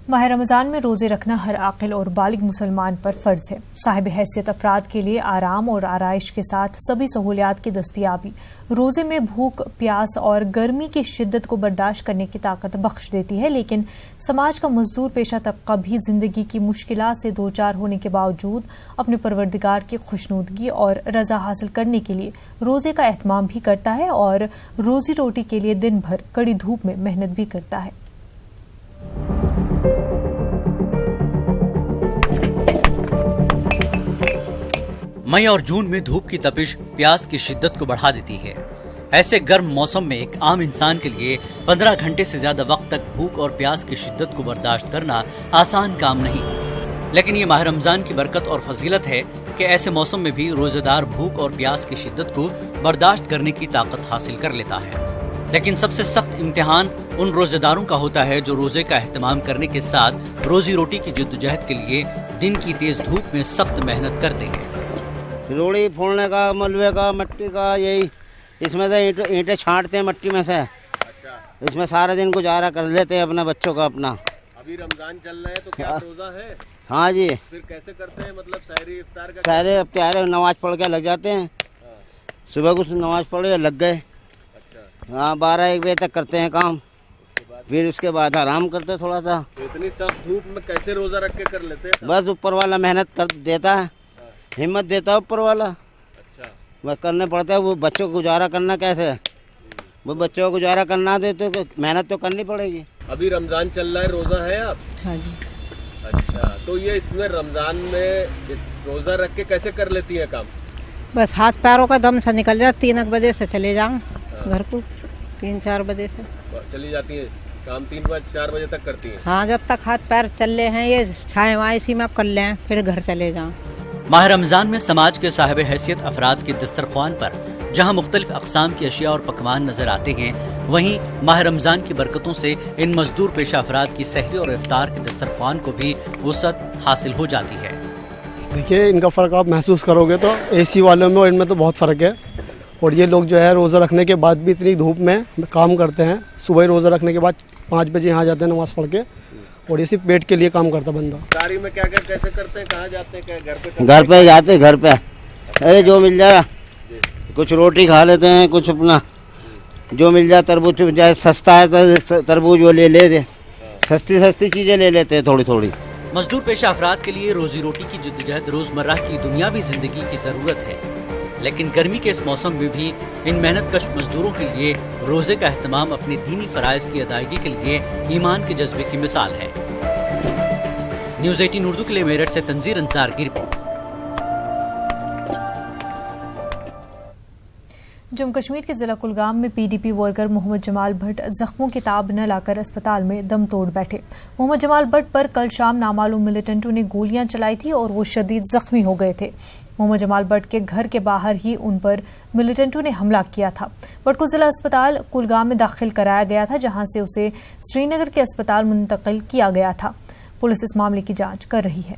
माह रमजान में रोजे रखना हर आकिल और बालिग मुसलमान पर फर्ज है। साहिब हैसियत अफराद के लिए आराम और आराइश के साथ सभी सहूलियात की दस्तयाबी रोजे में भूख, प्यास और गर्मी की शिद्दत को बर्दाश्त करने की ताकत बख्श देती है। लेकिन समाज का मजदूर पेशा तबका भी जिंदगी की मुश्किलात से दो चार होने के बावजूद अपने परवरदिगार की खुशनुदगी और रजा हासिल करने के लिए रोजे का एहतमाम भी करता है और रोजी रोटी के लिए दिन भर कड़ी धूप में मेहनत भी करता है। मई और जून में धूप की तपिश प्यास की शिद्दत को बढ़ा देती है। ऐसे गर्म मौसम में एक आम इंसान के लिए 15 घंटे से ज्यादा वक्त तक भूख और प्यास की शिद्दत को बर्दाश्त करना आसान काम नहीं। लेकिन ये माह रमजान की बरकत और फजीलत है कि ऐसे मौसम में भी रोजेदार भूख और प्यास की शिद्दत को बर्दाश्त करने की ताकत हासिल कर लेता है। लेकिन सबसे सख्त इम्तिहान उन रोजेदारों का होता है जो रोजे का एहतमाम करने के साथ रोजी रोटी की जद्दोजहद के लिए दिन की तेज धूप में सख्त मेहनत करते हैं। रोड़ी फोड़ने का, मलबे का, मिट्टी का, यही इसमें से ईंटें छांटते हैं मट्टी में से। अच्छा। इसमें सारा दिन गुजारा कर लेते हैं अपने बच्चों का अपना। अभी रमजान चल रहा है तो क्या रोजा है? हाँ जी। फिर कैसे करते हैं, मतलब सहरी इफ्तार का? सहरी इफ्तार नमाज पढ़ के लग जाते हैं। सुबह कुछ नमाज पढ़े लग गए। अच्छा। हाँ, 12-1 बजे तक करते हैं काम, फिर उसके बाद आराम करते हैं थोड़ा सा। तो इतनी सख्त धूप में कैसे रोजा रख के कर लेते हैं? बस ऊपर वाला मेहनत कर देता है, हिम्मत देता है ऊपर वाला। अच्छा। बस करने पड़ता है। वो बच्चों को गुजारा करना कैसे, वो बच्चों को गुजारा करना दे तो मेहनत तो करनी पड़ेगी। अभी रमजान चल रहा है, रोजा है आप? हाँ जी। अच्छा, तो ये इसमें रमजान में रोजा रख के कैसे कर लेती है काम? बस हाथ पैरों का दम से निकल जाए। 3 बजे से चले जाऊँ घर को, 3-4 बजे से चली जाती है काम। 3-4 बजे तक करती है? हाँ, जब तक हाथ पैर चल रहे हैं, ये छाए वाए इसी में कर लें, फिर घर चले जाऊँ। माह रमजान में समाज के साहिब हैसियत अफराद के दस्तरख्वान पर जहां मुख्तलिफ अक़साम की अशिया और पकवान नजर आते हैं, वहीं माह रमजान की बरकतों से इन मजदूर पेशा अफराद की सहरी और इफ्तार के दस्तरख्वान को भी वुसअत हासिल हो जाती है। देखिए, इनका फ़र्क आप महसूस करोगे तो एसी वालों में और इनमें तो बहुत फ़र्क है। और ये लोग जो है रोज़ा रखने के बाद भी इतनी धूप में काम करते हैं। सुबह रोज़ा रखने के बाद 5 बजे यहाँ जाते हैं नमाज़ पढ़ के, और इसी पेट के लिए काम करता बंदा। कारी में क्या कैसे करते हैं, कहाँ जाते हैं, क्या घर पे जाते हैं? घर पे अरे जो मिल जाए, कुछ रोटी खा लेते हैं, कुछ अपना जो मिल जाए। तरबूज चाहे सस्ता है तो तरबूज वो ले लेते, सस्ती चीज़ें ले लेते हैं थोड़ी थोड़ी। मजदूर पेशा अफराद के लिए रोजी रोटी की जद्दोजहद रोजमर्रा की दुनियावी जिंदगी की जरूरत है। लेकिन गर्मी के इस मौसम में भी इन मेहनतकश मजदूरों के लिए रोजे का एहतमाम अपने दीनी फराइज की अदायगी के लिए ईमान के जज्बे की मिसाल है। न्यूज़ 18 उर्दू के लिए मेरठ से तंजीर अंसार की रिपोर्ट। जम्मू कश्मीर के जिला कुलगाम में पीडीपी वर्कर मोहम्मद जमाल भट्ट जख्मों की ताब न लाकर अस्पताल में दम तोड़ बैठे। मोहम्मद जमाल भट्ट पर कल शाम नामालूम मिलिटेंटों ने गोलियां चलाई थी और वो शदीद जख्मी हो गए थे। मोहम्मद जमाल भट्ट के घर के बाहर ही उन पर मिलिटेंटों ने हमला किया था। भट्ट को जिला अस्पताल कुलगाम में दाखिल कराया गया था, जहां से उसे श्रीनगर के अस्पताल मुंतकिल किया गया था। पुलिस इस मामले की जांच कर रही है।